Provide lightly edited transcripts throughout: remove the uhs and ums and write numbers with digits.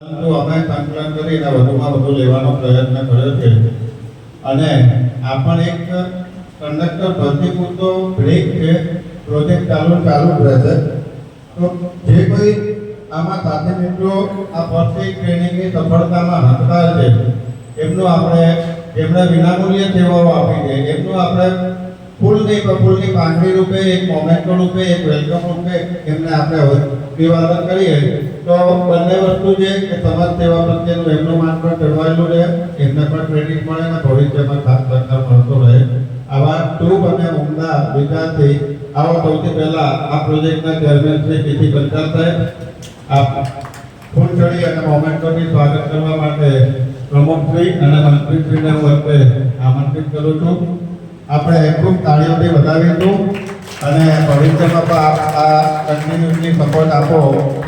પરંતુ અમે સંકલન કરીને વધુમાં વધુ લેવાનો પ્રયત્ન કર્યો છે અને આ પણ એક કંડક્ટર ભરતી પૂરતો બ્રેક છે. પ્રોજેક્ટ ચાલુ રહેશે. તો જે કોઈ આમાં સાથે મિત્રો આ ફર્સ્ટ ટ્રેનિંગની સફળતામાં હકદાર છે એમનું આપણે જેમણે વિનામૂલ્ય સેવાઓ આપી છે એમનું આપણે ફૂલની 5 રૂપે એક મોમેન્ટો રૂપે એક વેલકમ રૂપે એમને આપણે અભિવાદન કરીએ તો બંને વસ્તુ છે કે સમાજ સેવા પ્રત્યેનું એમનું માન પણ જળવાયેલું રહે, એમને પણ ક્રેડિટ મળે અને ભવિષ્યમાં ખાસ સહકાર મળતો રહે. આવા શુભ અને ઉમદા વિચારથી આવો સૌથી પહેલા આ પ્રોજેક્ટના ચેરમેન શ્રી પીસી પંચાલ સાહેબ આપ ફૂલછડી અને મોમેન્ટોથી સ્વાગત કરવા માટે પ્રમુખશ્રી અને મંત્રીશ્રીને હું અંતે આમંત્રિત કરું છું. આપણે ખૂબ તાળીઓથી વધાવીશું અને ભવિષ્યમાં પણ આ કન્ટિન્યુઅસલી સપોર્ટ આપો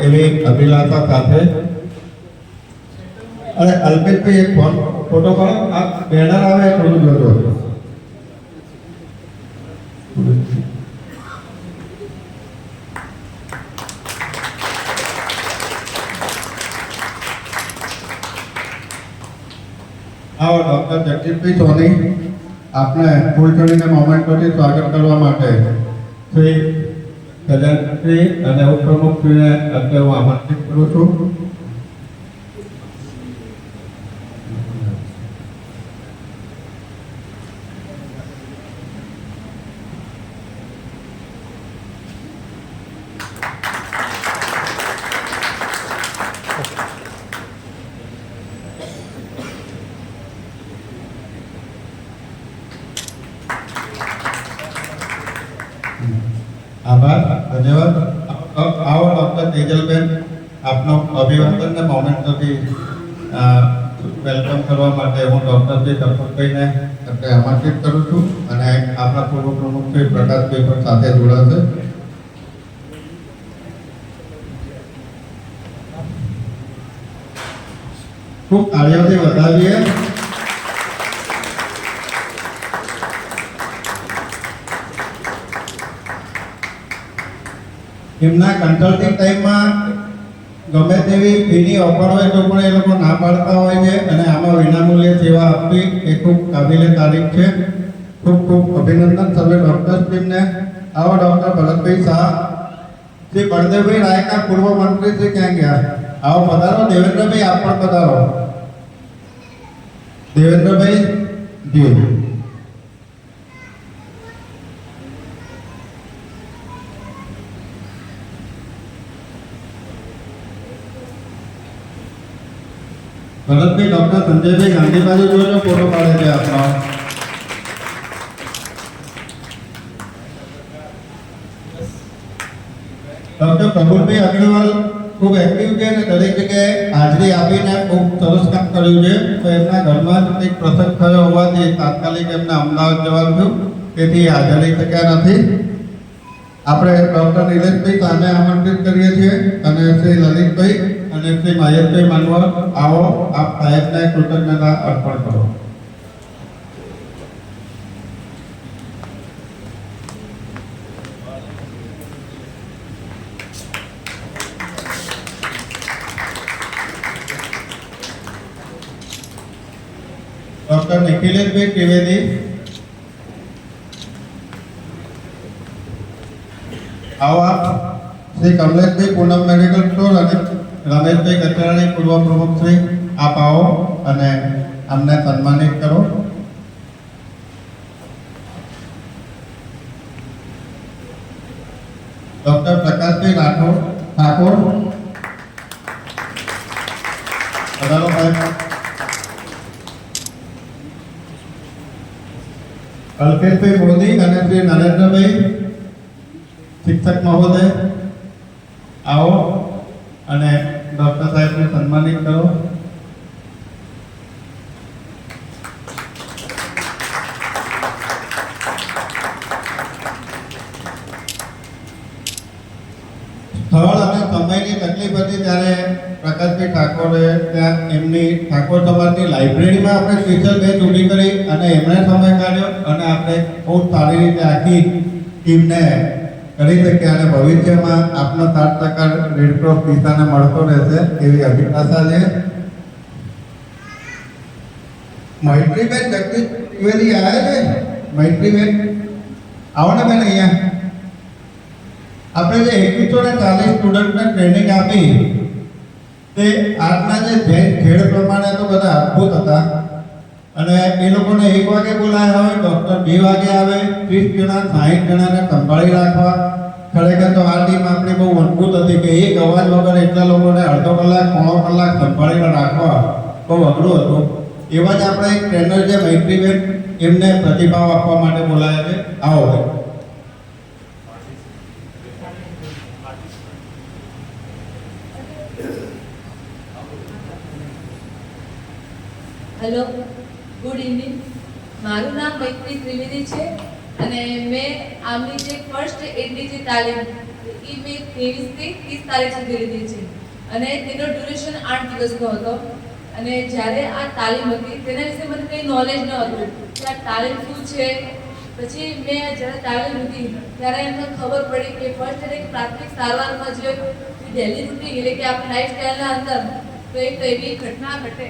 એવી અભિલાષા સાથે. અને અલ્પેશભાઈ એક ફોટો પાડો. આ બેનર આવે થોડું જોજો. આવો ડોક્ટર જગદીશભાઈ સોની આપણે ફૂલછડીને મોમેન્ટોથી સ્વાગત કરવા માટે શ્રી ખજાનશ્રી અને ઉપપ્રમુખશ્રીને અત્યારે હું આમંત્રિત કરું છું. આભાર, ધન્યવાદ. આવો ડોક્ટર તેજલબેન આપનો અભિવાદન ને મોમેન્ટોથી વેલકમ કરવા માટે હું ડોક્ટર કપૂરભાઈને આમંત્રિત કરું છું અને આપણા પૂર્વ પ્રમુખ શ્રી પ્રકાશભાઈ પણ સાથે જોડાશે. ખૂબ તાળીઓથી વધાવીએ. એમના કન્સલ્ટિંગ ટાઈમમાં ગમે તેવી ફીની ઓફર હોય તો પણ એ લોકો ના પાડતા હોય છે અને આમાં વિનામૂલ્યે સેવા આપવી એ ખૂબ કાબિલે તારીફ છે. ખૂબ ખૂબ અભિનંદન સર્વે ડોક્ટર ટીમને. આવો ડોક્ટર ભરતભાઈ શાહ, શ્રી બળદેવભાઈ રાયકા પૂર્વ મંત્રી શ્રી ક્યાં ગયા? આવો પધારો. દેવેન્દ્રભાઈ આપ પણ પધારો. દેવેન્દ્રભાઈ જી. ભરતભાઈ ડોક્ટર સંજયભાઈ ગાંધી બાજુ જોજો, ફોટો પાડે છે આપણો. ડોક્ટર પ્રફુલભાઈ અગ્રવાલ ખૂબ એક્ટિવ છે અને દરેક જગ્યાએ હાજરી આપીને ખૂબ સરસ કામ કર્યું છે. તો એમના ઘરમાં જ એક પ્રસંગ થયો હોવાથી તાત્કાલિક એમને અમદાવાદ જવાનું થયું, તેથી હાજર રહી શક્યા નથી. આપણે ડોક્ટર નિલેશભાઈ સામે આમંત્રિત કરીએ છીએ અને શ્રી લલિતભાઈ અને શ્રી મહેશભાઈ માનવર આવો આપ સાહેબને કૃતજ્ઞતા અર્પણ કરો. ડોક્ટર નિખિલેશભાઈ ત્રિવેદી આવો આપ. શ્રી કમલેશભાઈ પૂનમ મેડિકલ સ્ટોર અને રમેશભાઈ કચરાણી પૂર્વ પ્રમુખ શ્રી આપ આવો અને અમને સન્માનિત કરો. ડોક્ટર પ્રકાશભાઈ રાઠોડ ઠાકોર પધારો સાહેબ. અલ્પેશભાઈ મોદી અને શ્રી નરેન્દ્રભાઈ શિક્ષક મહોદય આવો અને ડોક્ટર સાહેબને સન્માનિત કરો. સ્થળ અને સમયની તકલીફ હતી ત્યારે પ્રકાશભાઈ ઠાકોરે ત્યાં એમની ઠાકોર સમાજની લાઇબ્રેરીમાં આપણે સ્પેશિયલ બેચ ઊભી કરી અને એમણે સમય કાઢ્યો અને આપણે બહુ સારી રીતે આખી ટીમને કરી શકીએ અને ભવિષ્યમાં આપનો 7% રેડક્રોસ દિશાને મળતો રહેશે એવી અભિલાષા છે. મૈત્રીબેન જગદીશ ત્રિવેદી આવ્યા છે? મૈત્રીબેન આવો ને બેન અહીંયા. આપણે જે 2140 સ્ટુડન્ટને ટ્રેનિંગ આપી તે આજના જે ખેડ પ્રમાણે તો બધા અદ્ભુત હતા અને એ લોકોને 1 વાગે બોલાયા હોય, ડૉક્ટર 2 વાગે આવે, 30 જણા 60 જણાને સંભાળી રાખવા. ખરેખર તો આ ટીમ આપણી બહુ અદ્ભુત હતી કે એક અવાજ વગર એટલા લોકોને અડધો કલાક પોણો કલાક સંભાળીને રાખવા બહુ અઘરું હતું. એવા જ આપણે એક ટ્રેનર છે મૈત્રીબેન, એમને પ્રતિભાવ આપવા માટે બોલાયા છે. આવો ભાઈ. Hello, good evening. મારું નામ મૈત્રી ત્રિવેદી છે અને મેં આમની જે ફર્સ્ટ એડની જે તાલીમ એ મેં 23 થી 30 તારીખ સુધી લીધી છે અને તેનો ડ્યુરેશન 8 દિવસનો હતો. અને જ્યારે આ તાલીમ હતી તેના વિશે મને કંઈ નોલેજ ન હતું કે આ તાલીમ શું છે. પછી મેં જ્યારે તાલીમ લીધી ત્યારે એમને ખબર પડી કે ફર્સ્ટ એડ એક પ્રાથમિક સારવારમાં જે ડેલી રૂટીન એટલે કે આપણી લાઈફસ્ટાઈલના અંદર તો એક એવી ઘટના ઘટે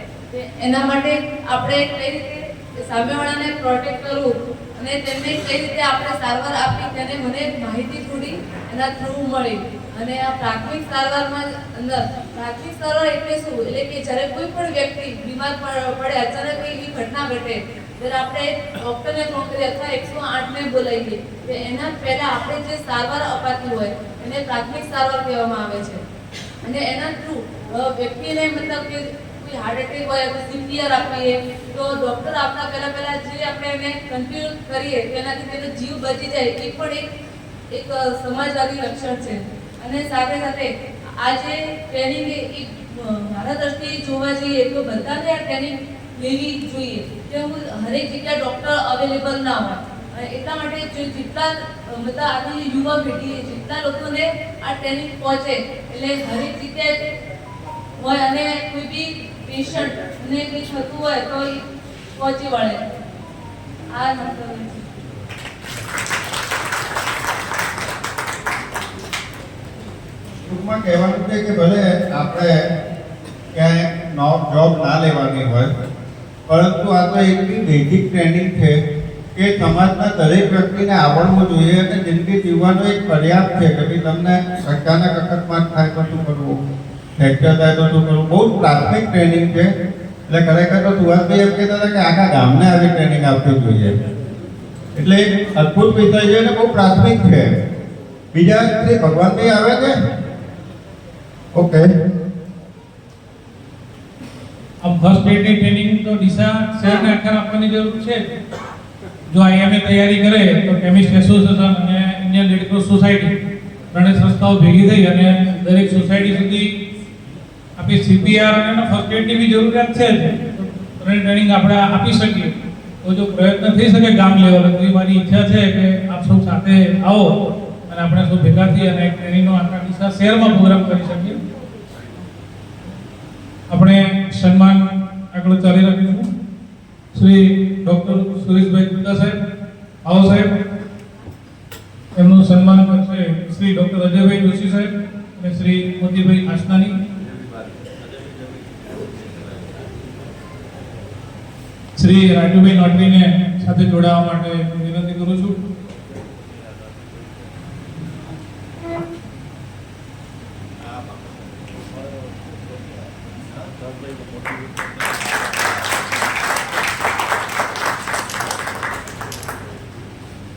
એના માટે આપણે કઈ રીતે સામેવાળાને પ્રોટેક્ટ કરવું અને તેમને કઈ રીતે આપણે સારવાર આપી તેને મને માહિતી થોડી એના થ્રુ મળી. અને આ પ્રાથમિક સારવારમાં અંદર પ્રાથમિક સારવાર એટલે શું, એટલે કે જ્યારે કોઈ પણ વ્યક્તિ બીમાર પડે, અચાનક એવી ઘટના ઘટે ત્યારે આપણે ડૉક્ટરને ફોન કરીએ અથવા 108ને બોલાવીએ તો એના પહેલાં આપણે જે સારવાર અપાતી હોય એને પ્રાથમિક સારવાર કહેવામાં આવે છે. અને એના થ્રુ વ્યક્તિને મતલબ કે હાર્ટ એટેક હોય તો સીપીઆર આપીએ તો ડૉક્ટર આપતા પહેલાં જે આપણે એને કન્ટિન્યુ કરીએ તેનાથી તેનો જીવ બચી જાય એ પણ એક સમાજવાદી લક્ષણ છે. અને સાથે સાથે આ જે ટ્રેનિંગ એ મારા દ્રષ્ટિએ જોવા જઈએ તો બધાને આ ટ્રેનિંગ લેવી જોઈએ કે હરેક જગ્યાએ ડૉક્ટર અવેલેબલ ના હોય. એટલા માટે જેટલા મતલબ આપણી યુવા પેઢી જેટલા લોકોને આ ટ્રેનિંગ પહોંચે એટલે હરેક જગ્યાએ હોય અને કોઈ બી પેશન્ટ ને કંઈ થતું હોય તો એ પહોંચી વળે. આ મતલબ ટૂંકમાં કહેવાનું છે કે ભલે આપણે ક્યાંય જોબ ના લેવાની હોય પરંતુ આ તો એટલી બેઝિક ટ્રેનિંગ છે કે સમાજના દરેક વ્યક્તિને આવડવું જોઈએ અને જિંદગી જીવવાનો એક પર્યાપ્ત છે કે તમને અચાનક અકસ્માત થાય તો શું કરવું, ફ્રેક્ચર થાય તો શું કરવું. બહુ પ્રાથમિક ટ્રેનિંગ છે. એટલે ખરેખર તો સુભાષભાઈ એમ કહેતા હતા કે આખા ગામને આવી ટ્રેનિંગ આપવી જોઈએ. એટલે અદ્ભુત વિષય છે અને બહુ પ્રાથમિક છે. બીજા શ્રી ભગવાનભાઈ આવે છે? ઓકે. अब फर्स्ट एड की ट्रेनिंग तो दिशा शहर ने आखर आपने जरूर है. जो आईएमए तैयारी करे तो केमिस्ट एसोसिएशन અને ઇન્ડિયન રેડ ક્રોસ સોસાયટી ત્રણેય સંસ્થાઓ ભેગી થઈ અને દરેક સોસાયટી સુધી આપણી સીપીઆર અને ફર્સ્ટ એડ ની જરૂરિયાત છે તો ટ્રેનિંગ આપણે આપી શકીએ. તો જો પ્રયત્ન થઈ શકે ગામ લેવલે તો મારી ઈચ્છા છે કે આપ સૌ સાથે આવો અને આપણે સૌ ભેગા થઈ અને ટ્રેનિંગનો આખા દિશા શહેરમાં પ્રોગ્રામ કરી શકીએ. આપણે સન્માન આગળ ચાલી રાખીશું. શ્રી ડોક્ટર સુરેશભાઈ ગુપ્તા સાહેબ, આવો સાહેબ. એમનું સન્માન કરશે શ્રી ડોક્ટર અજયભાઈ જોશી સાહેબ અને શ્રી મોતીભાઈ આસનાની. શ્રી રાજુભાઈ નોટરીને સાથે જોડાવા માટે વિનંતી કરું છું.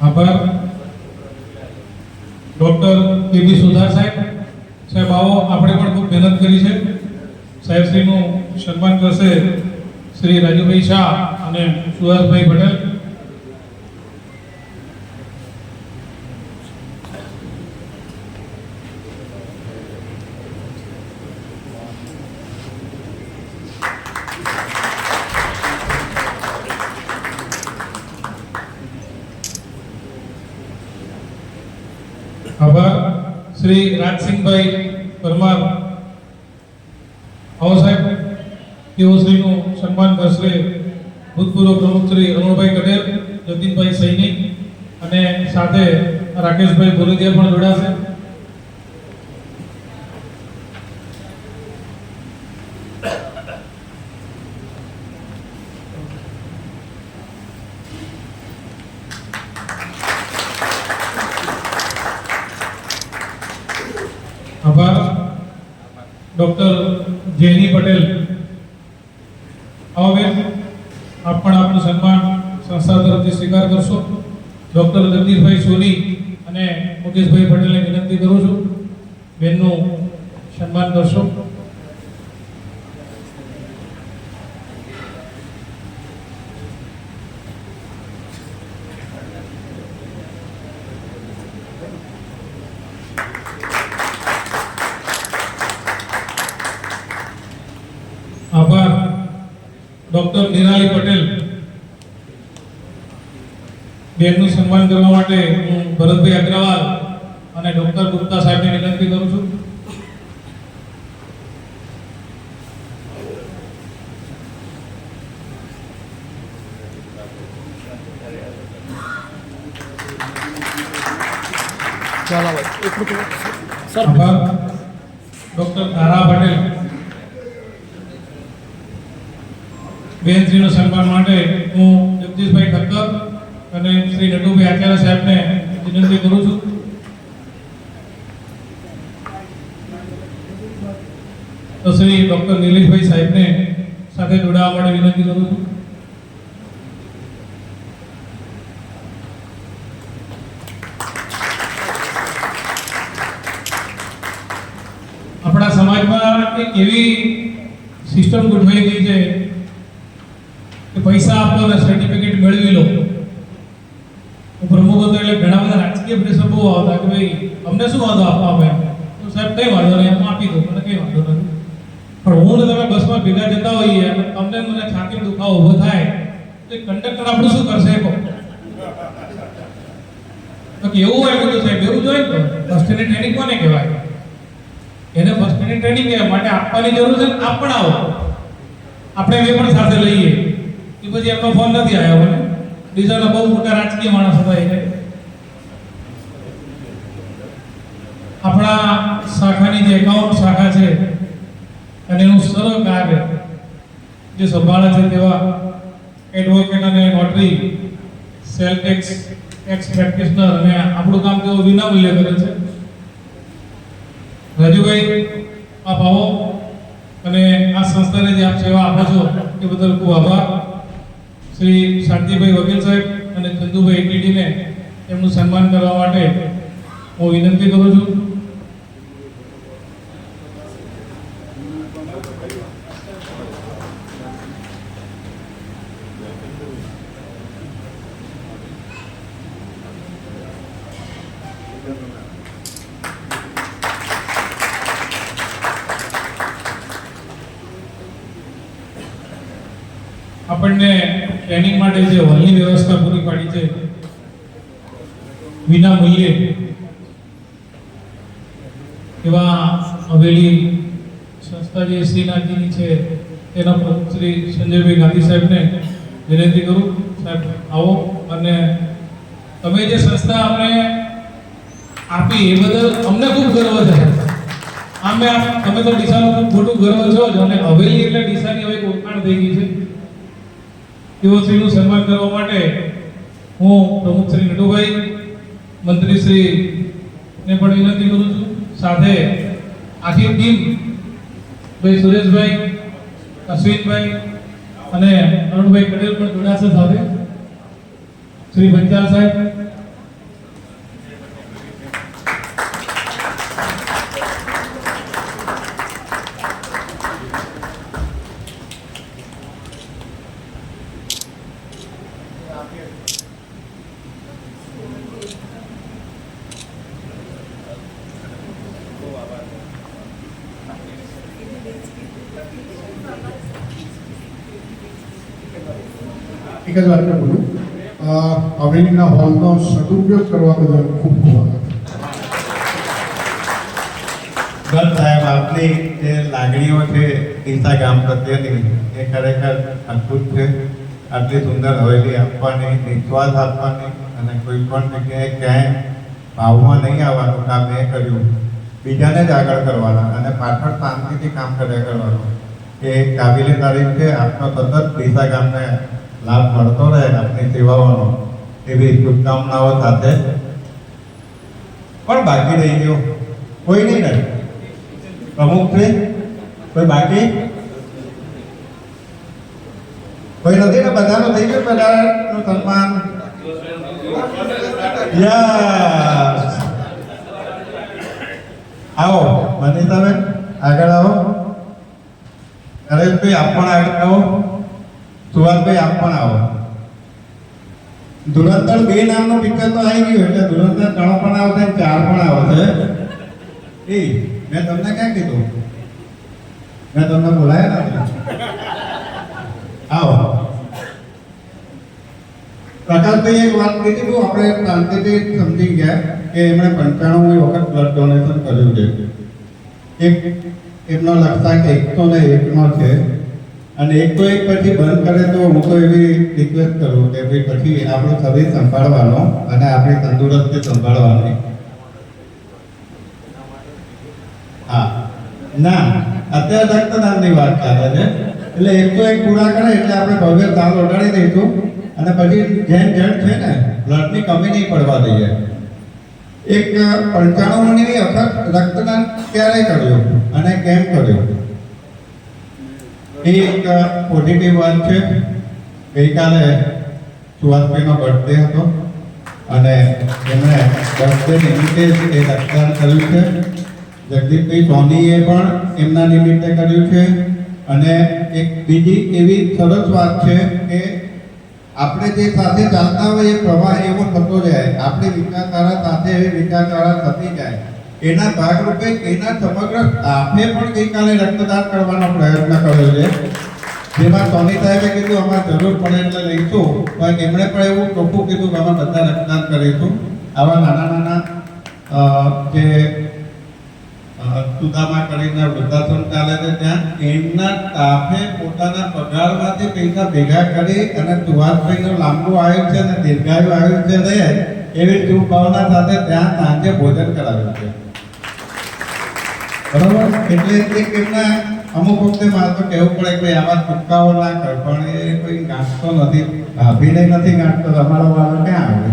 આભાર. ડોક્ટર કેબી સુધાર સાહેબ, સાહેબ આવો. આપણે પણ ખૂબ મહેનત કરી છે. સાહેબ શ્રીનું સન્માન કરશે શ્રી રાજુભાઈ શાહ અને સુહાસભાઈ પટેલ. આભાર. શ્રી રાજસિંહભાઈ પરમાર, આવો સાહેબ. તેઓ શ્રીનું સન્માન કરશે ભૂતપૂર્વ પ્રમુખ શ્રી અરુણભાઈ પટેલ, જતીનભાઈ સૈનિક અને સાથે રાકેશભાઈ બોરડિયા પણ જોડાશે. આભાર. ડોક્ટર જેની પટેલ, આવો બેન, આપ પણ આપનું સન્માન સંસ્થા તરફથી સ્વીકાર કરશો. ડોક્ટર જગદીશભાઈ સોની અને મુકેશભાઈ પટેલને વિનંતી કરું છું બેનનું સન્માન કરશો. આભાર. ડોક્ટર નિરાલી પટેલ, બેનનું સન્માન કરવા માટે હું ભરતભાઈ અગ્રવાલ અને ડોક્ટર ગુપ્તા સાહેબને વિનંતી કરું છું. આભાર. ડોક્ટર ધારા પટેલ, બેનશ્રીનું સન્માન માટે હું જગદીશભાઈ ઠક્કર અને શ્રી નટુભાઈ આચાર્ય સાહેબને વિનંતી કરું છું. તો શ્રી ડોક્ટર નિલેશભાઈ સાહેબને સાથે જોડાવા માટે વિનંતી કરું છું. આપણા સમાજમાં એક એવી સિસ્ટમ ગોઠવાઈ ગઈ છે કે પૈસા આપો અને સર્ટિફિકેટ મેળવી લો. પ્રમુખ હતો એટલે ઘણા બધા રાજકીય પ્રેશર બહુ આવતા કે ભાઈ અમને શું વાંધો આપવા એમ, તો સાહેબ કઈ વાંધો નહીં, એમ આપી દો, મને કઈ વાંધો નથી. પણ હું ને તમે બસમાં ભેગા જતા હોઈએ અને તમને મને છાતી દુખાવો ઊભો થાય તો કંડક્ટર આપણું શું કરશે? તો કેવું હોય બધું સાહેબ, એવું જોઈએ તો બસ સ્ટેન્ડની ટ્રેનિંગ કોને કહેવાય? એને બસ સ્ટેન્ડની ટ્રેનિંગ કહેવાય. માટે આપવાની જરૂર છે, આપ પણ આવો, આપણે બે પણ સાથે લઈએ. એ પછી એમનો ફોન નથી આવ્યો મને, બીજાના બહુ મોટા રાજકીય માણસ હતા એને. આપણા શાખાની જે એકાઉન્ટ શાખા છે અને એનું સરળ કાર્ય જે સંભાળે છે તેવા એડવોકેટ અને notary, cell tax x practitioner, અને આપણું કામ તેઓ વિનામૂલ્યે કરે છે. રાજુભાઈ, આપ આવો અને આ સંસ્થાને જે આપ સેવા આપો છો એ બદલ ખૂબ આભાર. શ્રી શાંતિભાઈ વકીલ સાહેબ અને ચંદુભાઈ એટીડીને એમનું સન્માન કરવા માટે હું વિનંતી કરું છું. આપણને ટ્રેનિંગ માટે જે હોલની વ્યવસ્થા પૂરી પાડી છે વિના મૂલ્યે, એવા હવેલી સંસ્થા જે શ્રીનાથજીની છે તેના પ્રમુખ શ્રી સંજયભાઈ ગાંધી સાહેબને વિનંતી કરું, સાહેબ આવો. અને તમે જે સંસ્થા અમને આપી એ બદલ અમને ખૂબ ગર્વ છે. તમે તો ડીસાનું ખૂબ મોટું ગર્વ છો જ, અને હવેલી એટલે ડીસાની હવે એક ઓળખાણ થઈ ગઈ છે. તેઓ શ્રીનું સન્માન કરવા માટે હું પ્રમુખ શ્રી નટુભાઈ, મંત્રી શ્રી ને પણ વિનંતી કરું છું. સાથે આખી ટીમ, ભાઈ સુરેશભાઈ, અશ્વિનભાઈ અને અરુણભાઈ પટેલ પણ જોડાશે. સાથે શ્રી પંચાલ સાહેબ, એક જ વાતને બોલું, હવેલીના હોલનો સદુપયોગ કરવા બદલ ખૂબ ખૂબ આભાર. ગત સાહેબ, આપની જે લાગણીઓ છે ડીસા ગામ પ્રત્યેની એ ખરેખર અદ્ભુત છે. આટલી સુંદર હવેલી આપવાની, નિશ્વાસ આપવાની, અને કોઈ પણ જગ્યાએ ક્યાંય ભાવમાં નહીં આવવાનું કામ મેં કર્યું, બીજાને જ આગળ કરવાના અને પાછળ શાંતિથી કામ કર્યા કરવાનું. એ કાબિલે તારીફ છે. આપનો સતત ડીસા ગામને લાભ મળતો રહે આપની સેવાઓનો, એવી શુભકામનાઓ સાથે. પણ બાકી રહી ગયો કોઈ નહીં ને? પ્રમુખ છે કોઈ બાકી? કોઈ નથી ને? બધાનું થઈ ગયું? બધાનું સન્માન. યસ, આવો મનીષાબેન આગળ આવો. નરેશભાઈ આપ પણ આગળ આવો. સુભાષભાઈ આપ પણ આવો. ધુરંધર 2 નામનું પિક્ચર તો આવી ગયું એટલે ધુરંધર 3 પણ આવશે, 4 પણ આવશે. એ મેં તમને ક્યાં કીધું? મેં તમને બોલાયા નથી. આવો પ્રકાશભાઈ, એક વાત કીધી બહુ આપણે શાંતિથી સમજી ગયા કે એમણે 95 વખત બ્લડ ડોનેશન કર્યું છે. એક એમનો લક્ષાંક 101નો છે અને 101 પછી બંધ કરે તો હું તો એવી રિક્વેસ્ટ કરું કે ભાઈ પછી આપણું શરીર સંભાળવાનો અને આપણી તંદુરસ્તી સંભાળવાની. હા ના, અત્યારે રક્તદાનની વાત ચાલે છે એટલે 101 પૂરા કરે એટલે આપણે ભવ્ય તાલ ઓઢાડી દઈશું અને પછી જેમ જેમ છે ને બ્લડની કમી નહીં પડવા દઈએ. એક 95ની વખત રક્તદાન ક્યારે કર્યું અને કેમ કર્યું એ એક પોઝિટિવ વાત છે. ગઈકાલે સુભાષભાઈનો બર્થડે હતો અને એમણે બર્થડે નિમિત્તે એ રક્તદાન કર્યું છે. જગદીશભાઈ સોનીએ પણ એમના નિમિત્તે કર્યું છે. અને એક બીજી એવી સરસ વાત છે કે આપણે જે સાથે ચાલતા હોય એ પ્રવાહ એવો થતો જાય, આપણી વિચારધારા સાથે એવી વિચારધારા થતી જાય. એના ભાગરૂપે એના સમગ્ર સ્ટાફે પણ ગઈકાલે રક્તદાન કરવાનો પ્રયત્ન કર્યો છે. જેમાં સોની સાહેબે કીધું અમારે જરૂર પડે એટલે લઈશું, પણ એમણે પણ એવું ચોખ્ખું કીધું કે અમે બધા રક્તદાન કરીશું. આવા નાના નાના જે સુદામા કરીને વૃદ્ધાશ્રમ ચાલે છે ત્યાં એમના સ્ટાફે પોતાના પગારમાંથી પૈસા ભેગા કરી અને સુભાષભાઈનું લાંબુ આયુષ્ય અને દીર્ઘાયુ આયુષ્ય રહે એવી શુભ ભાવના સાથે ત્યાં સાંજે ભોજન કરાવ્યું છે. બરોબર, એટલે એક એમના અમુક વખતે મારે તો કહેવું પડે કે આવા ચૂકાઓ ના કર, પણ એ કોઈ ગાંઠતો નથી, ભાભીને નથી ગાંઠતો, તમારો વાળો ક્યાં આવે?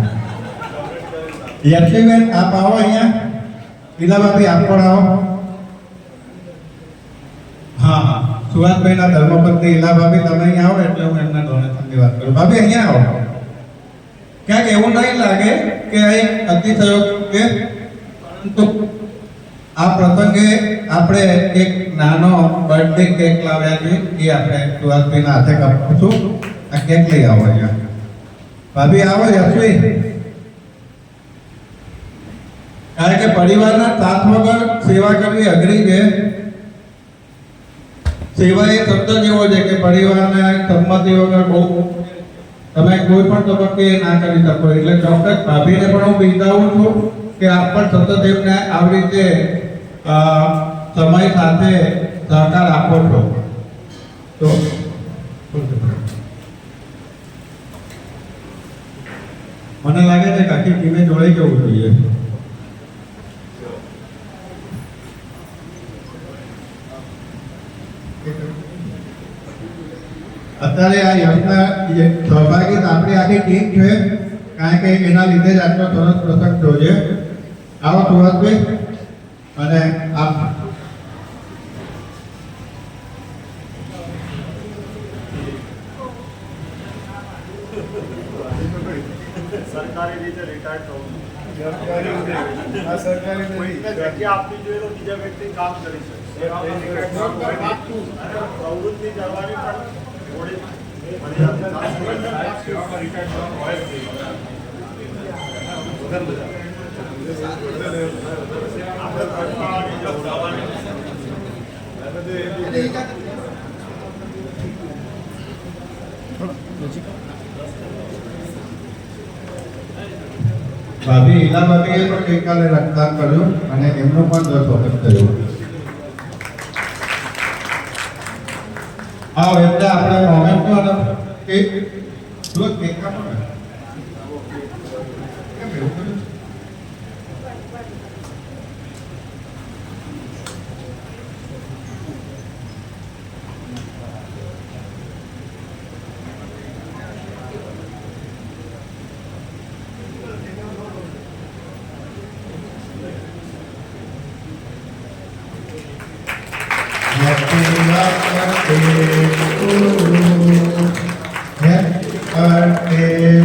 યશવીબેન આપ આવો અહીંયા. ઈલાભાભી આપ પણ આવો. હા હા, સુભાષભાઈના ધર્મપત્ની ઈલાભાભી તમે અહીંયા આવો એટલે હું એમના ડોનેશનની વાત કરું. ભાભી અહીંયા આવો. ક્યાંક એવું નહીં લાગે કે આ એક અતિશયોગ છે, પરંતુ આ પ્રસંગે આપણે એક નાનો બર્થડે કેક લાવ્યા છે એ આપણે સુભાષભાઈના હાથે કાપીશું. આ કેક લઈ આવો અહીંયા. ભાભી આવો. યશવી, કારણ કે પરિવારના સાથ વગર સેવા કરવી અઘરી છે. સેવા એ શબ્દ જેવો છે કે પરિવારના સંમતિ વગર બહુ તમે કોઈ પણ તબક્કે ના કરી શકો. એટલે ચોક્કસ ભાભીને પણ હું બિરદાવું છું કે આપ પણ સતત એમને આવી રીતે સમય સાથે સહકાર આપો છો. તો મને લાગે છે કે આખી ટીમે જોડાઈ જવું જોઈએ. અત્યારે આ યજ્ઞના સહભાગી આપણી આખી ટીમ છે, કારણ કે એના લીધે જ આટલો સરસ પ્રસંગ થયો છે. આવો સુભાષભાઈ અને આપ. સરકારી રીતે રિટાયર્ડ થવું, સરકારી જગ્યા આપવી જોઈએ તો બીજા વ્યક્તિ કામ કરી શકે. પ્રવૃત્તિ કરવાની પણ થોડી ભાભી ઈલાભાભીએ પણ ગઈકાલે રક્તદાન કર્યું અને એમનું પણ 10 વખત થયું. આવો એટલે આપણે મોમેન્ટ અને કેક જો કેક આપો ને કેમ એવું કર્યું?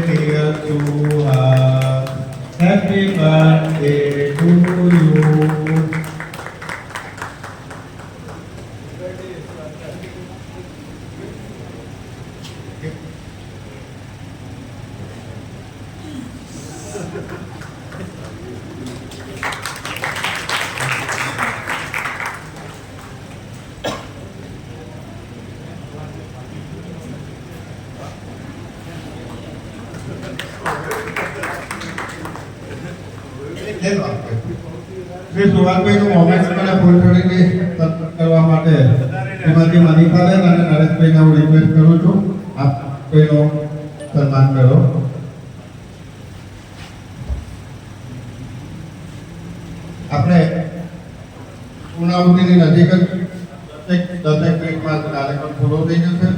dear Suhas. Happy birthday to you. Shri સુભાષભાઈનું મોમેન્ટ મને ફૂલછડીની સન્માન કરવા માટે શ્રીમતી મનીષાબેન અને નરેશભાઈને હું રિક્વેસ્ટ કરું છું આપ કોઈનું સન્માન કરો. આપણે પૂર્ણાહુતિની નજીક જ દસેક મિનિટમાં કાર્યક્રમ પૂરો થઈ જશે.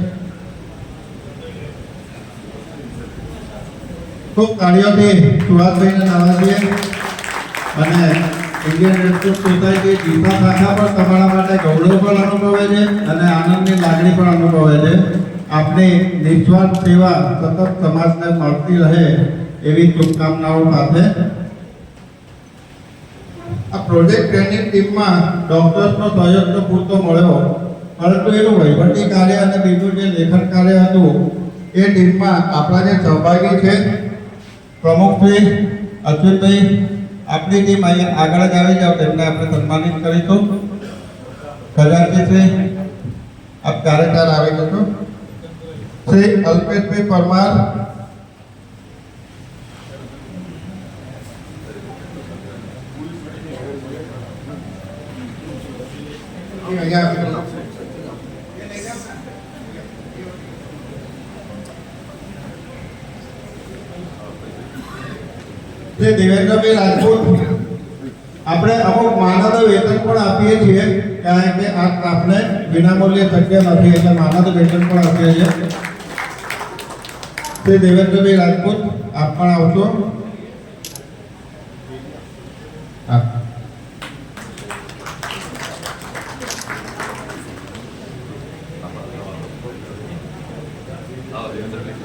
ખૂબ કાર્યોથી સુભાષભાઈને નવાજીએ અને ઇન્ડિયન રેડક્રોસ સોસાયટી ડીસા શાખા પણ તમારા માટે ગૌરવ પણ અનુભવે છે અને આનંદની લાગણી પણ અનુભવે છે. આપની નિસ્વાર્થ સેવા સતત સમાજને મળતી રહે એવી શુભકામનાઓ સાથે આ પ્રોજેક્ટ ટ્રેનિંગ ટીમમાં ડોક્ટર્સનો સહયોગ તો પૂરતો મળ્યો, પરંતુ એનું વહીવટી કાર્ય અને બીજું જે લેખન કાર્ય હતું એ ટીમમાં આપણા જે સહભાગી છે પ્રમુખશ્રી અશ્વિનભાઈ, આપણી ટીમ અહીંયા આગળ જ આવી જાઓ, તેમને આપણે સન્માનિત કરીશું. ખજાનચીશ્રી આપ કાર્યકાર આવી જશો. શ્રી અલ્પેશભાઈ પરમાર, અહીંયા આવી જશો. શ્રી દેવેન્દ્રભાઈ રાજપૂત, આપણે અમુક માનદ વેતન પણ આપીએ છીએ કારણ કે આ સ્ટાફને વિનામૂલ્યે શક્ય નથી એટલે માનદ વેતન પણ આપીએ છીએ. શ્રી દેવેન્દ્રભાઈ રાજપૂત આપ પણ આવશો. હા,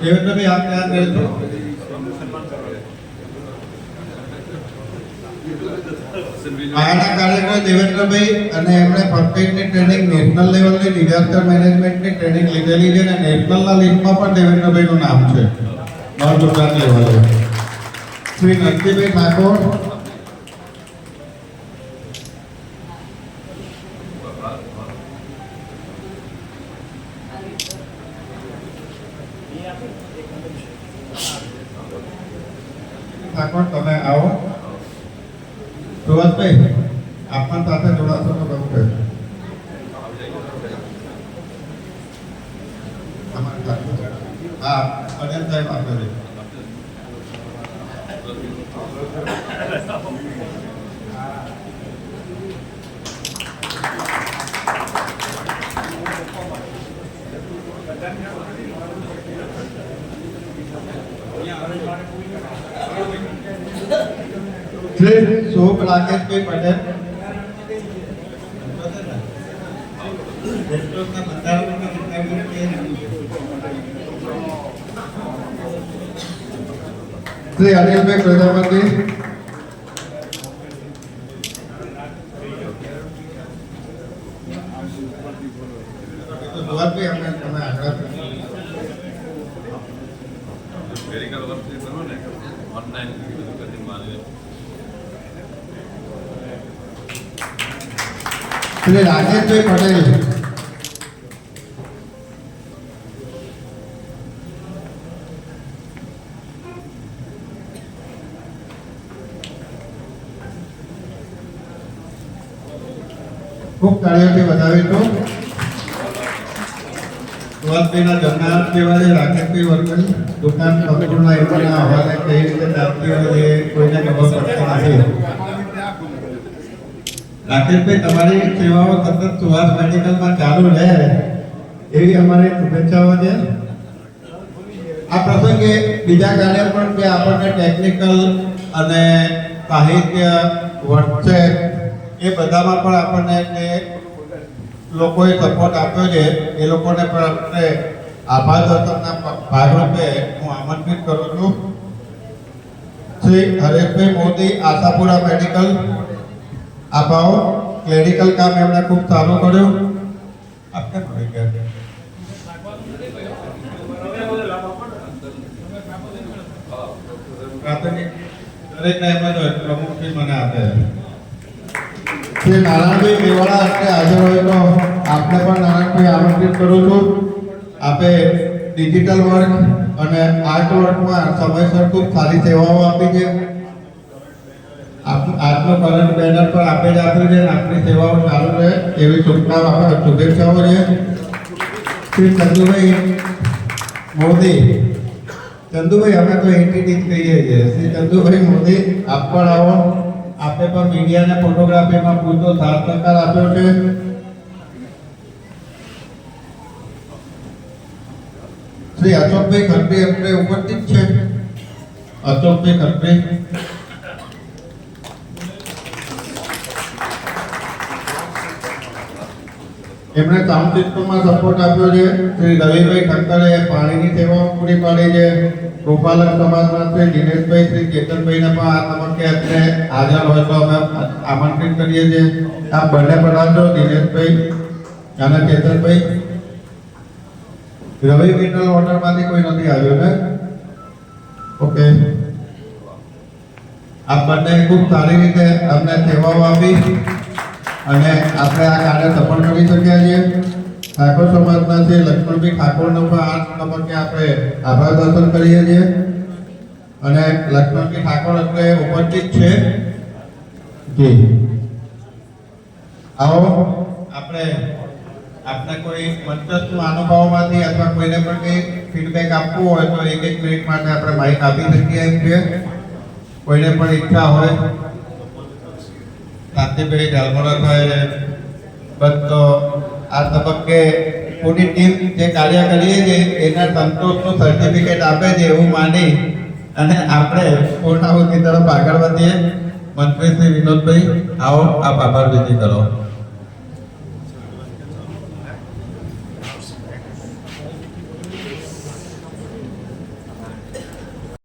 દેવેન્દ્રભાઈ આપ ત્યાં રહેશો. આના કાર્યક્રમ દેવેન્દ્રભાઈ અને એમણે પરફેક્ટની ટ્રેનિંગ નેશનલ લેવલની ડિઝાસ્ટર મેનેજમેન્ટની ટ્રેનિંગ લીધેલી છે અને નેશનલના લિસ્ટમાં પણ દેવેન્દ્રભાઈનું નામ છે નોર્થ ગુજરાત લેવલે. શ્રી નરસિંહભાઈ ઠાકોર, ઠાકોર તમે આવો. સુભાષભાઈ આપ પણ સાથે જોડાશો તો બહુ છે. હા, અનિલ સાહેબ આપે. શ્રી શોક રાકેશભાઈ પટેલ, શ્રી અનિલભાઈ પ્રજાપતિ, સુભાષભાઈ અમને તમે આગળ શ્રી રાજેશભાઈ પટેલ, ખૂબ કાર્યોથી વધાવીશું. સુભાષભાઈના જમનાર સેવા છે રાકેશભાઈ વર્કર, દુકાન સંપૂર્ણ એમના હવાલે કઈ રીતે ચાલતી હોય એ કોઈને ખબર પડતી નથી. રાકેશભાઈ તમારી સેવાઓ સતત સુભાષ મેડિકલમાં ચાલુ રહે એવી અમારી શુભેચ્છાઓ છે. આ પ્રસંગે બીજા કાર્ય પણ જે આપણને ટેકનિકલ અને સાહિત્ય વોટ્સએપ એ બધામાં પણ આપણને જે લોકોએ સપોર્ટ આપ્યો છે એ લોકોને પણ આપણે આભાર દર્શનના ભાગરૂપે હું આમંત્રિત કરું છું. શ્રી હરેશભાઈ મોદી, આશાપુરા મેડિકલ. આભાઓ. ક્લેરિકલ કામ એમણે ખૂબ સારું કર્યું. આપણે મળી ગયા પ્રાથમિક દરેકના એમ જ હોય પ્રમુખથી મને આપે. શ્રી નારાયણભાઈ મેવાડા આપણે હાજર હોય તો આપણે પણ નારાયણભાઈ આમંત્રિત કરું છું. આપે ડિજિટલ વર્ક અને આર્ટ વર્કમાં સમયસર ખૂબ સારી સેવાઓ આપી છે. આજનો કરંટ બેનર પર આપે જ આપ્યું છે. આપણી સેવાઓ ચાલુ રહે એવી શુભેચ્છાઓ છે. શ્રી ચંદુભાઈ મોદી, ચંદુભાઈ અમે તો એન્ટિટી જ કહીએ છીએ. શ્રી ચંદુભાઈ મોદી, આપ પણ આવો. આપે પણ મીડિયા અને ફોટોગ્રાફીમાં પૂરતો સાથ સહકાર આપ્યો છે. શ્રી અશોકભાઈ ખત્રી આપણે ઉપસ્થિત છે. અશોકભાઈ ખત્રી. એમણે સાઉન્ડ સિસ્ટમમાં સપોર્ટ આપ્યો છે. શ્રી રવિભાઈ ઠક્કરે પાણીની સેવાઓ પૂરી પાડી છે. ગોપાલક સમાજના શ્રી દિનેશભાઈ, શ્રી કેતનભાઈને પણ આ તબક્કે અત્યારે હાજર હોય તો અમે આમંત્રિત કરીએ છીએ. આ બંને પધારજો, દિનેશભાઈ અને કેતનભાઈ. રવિ મિનરલ વોટરમાંથી કોઈ નથી આવ્યો ને? ઓકે. આ બંને ખૂબ સારી રીતે અમને સેવાઓ આપી અને આપણે આ કાર્ય સફળ કરી શક્યા છીએ. ઠાકોર સમાજના શ્રી લક્ષ્મણભાઈ ઠાકોરનો પણ આ તબક્કે આપણે આભાર દર્શન કરીએ છીએ. અને લક્ષ્મણભાઈ ઠાકોર એટલે ઉપસ્થિત છે. જી આવો. આપણે કોઈ મંચસ્થ અનુભવોમાંથી અથવા કોઈને પણ કંઈ ફીડબેક આપવું હોય તો એક મિનિટ માટે આપણે માઇક આપી શકીએ એમ છે. કોઈને પણ ઈચ્છા હોય. શાંતિભાઈ ઝાલમોરાભાઈ બધો આ તબક્કે પૂરી ટીમ જે કાર્ય કરીએ છીએ એના સંતોષનું સર્ટિફિકેટ આપે છે એવું માની અને આપણે પૂર્ણાહુતિ તરફ આગળ વધીએ. મંત્રી શ્રી વિનોદભાઈ, આવો આપ આભાર વિધિ કરો.